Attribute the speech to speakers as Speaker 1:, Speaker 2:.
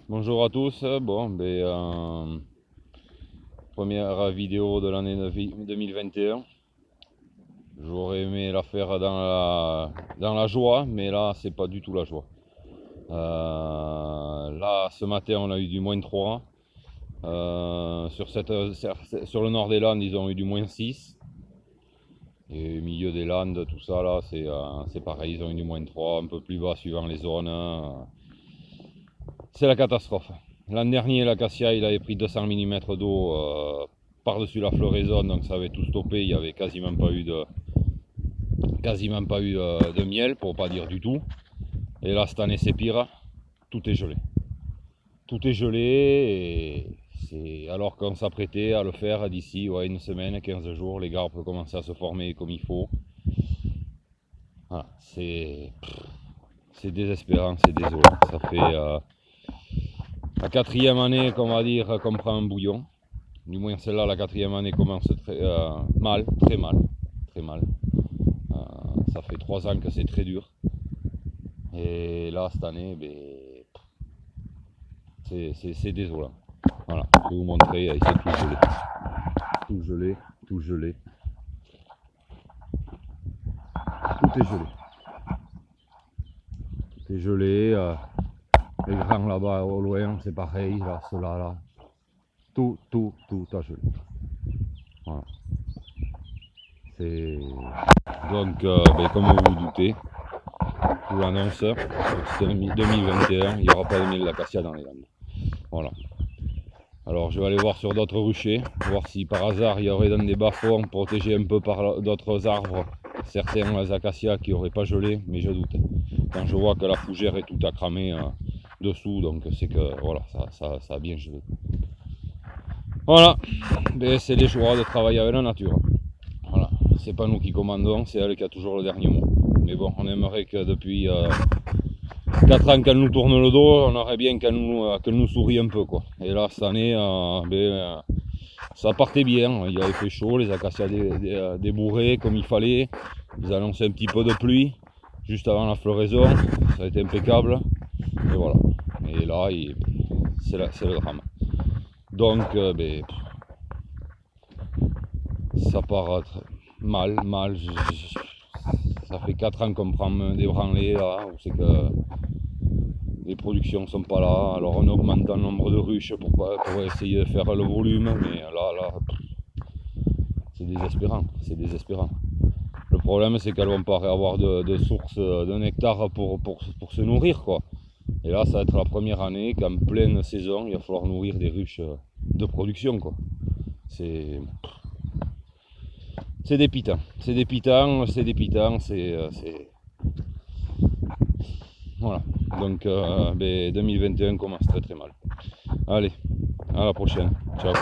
Speaker 1: Bonjour à tous. Première vidéo de l'année 2021. J'aurais aimé la faire dans la joie, mais là, c'est pas du tout la joie. Là, ce matin, on a eu du -3. Sur le nord des Landes, ils ont eu du -6. Et au milieu des Landes, tout ça, là, c'est pareil, ils ont eu du -3, un peu plus bas suivant les zones. C'est la catastrophe. L'an dernier, l'acacia, il avait pris 200 mm d'eau par-dessus la floraison, donc ça avait tout stoppé. Il n'y avait quasiment pas eu de miel, pour pas dire du tout. Et là, cette année, c'est pire. Tout est gelé. Tout est gelé, et c'est alors qu'on s'apprêtait à le faire d'ici une semaine, 15 jours. Les arbres commencent à se former comme il faut. Voilà, c'est désespérant, c'est désolant. Ça fait la quatrième année qu'on va dire qu'on prend un bouillon. Du moins celle-là, la quatrième année commence mal, très mal, très mal. Ça fait 3 ans que c'est très dur. Et là, cette année, c'est désolant. Voilà, je vais vous montrer, c'est tout gelé. Tout gelé, tout gelé. Tout est gelé. Tout est gelé. Les grands là-bas au loin, c'est pareil. Là, ceux-là, là. Tout a gelé. Voilà. Donc, comme vous vous doutez, je vous l'annonce, c'est 2021, il n'y aura pas de miel d'acacia dans les Landes. Voilà. Alors je vais aller voir sur d'autres ruchers, voir si par hasard il y aurait dans des bas-fonds protégés un peu par d'autres arbres, certains acacias qui n'auraient pas gelé, mais je doute. Quand je vois que la fougère est tout à cramer dessous, donc c'est que voilà, ça a bien gelé. Voilà, c'est les joies de travailler avec la nature. Voilà, c'est pas nous qui commandons, c'est elle qui a toujours le dernier mot. Mais bon, on aimerait que depuis 4 ans qu'elle nous tourne le dos, on aurait bien qu'elle nous sourie un peu, quoi. Et là, cette année, ça partait bien, il avait fait chaud, les acacias débourrés comme il fallait, ils annonçaient un petit peu de pluie juste avant la floraison, ça a été impeccable, et voilà. Et là, c'est le drame. Donc, ça part mal. Ça fait 4 ans qu'on prend des branlées là, où c'est que les productions sont pas là, alors on augmente le nombre de ruches pour essayer de faire le volume, mais là, c'est désespérant. Le problème, c'est qu'elles vont pas avoir de source de nectar pour se nourrir, quoi. Et là, ça va être la première année qu'en pleine saison, il va falloir nourrir des ruches de production, quoi. C'est dépitant, voilà. Donc 2021 commence très mal. Allez, à la prochaine. Ciao.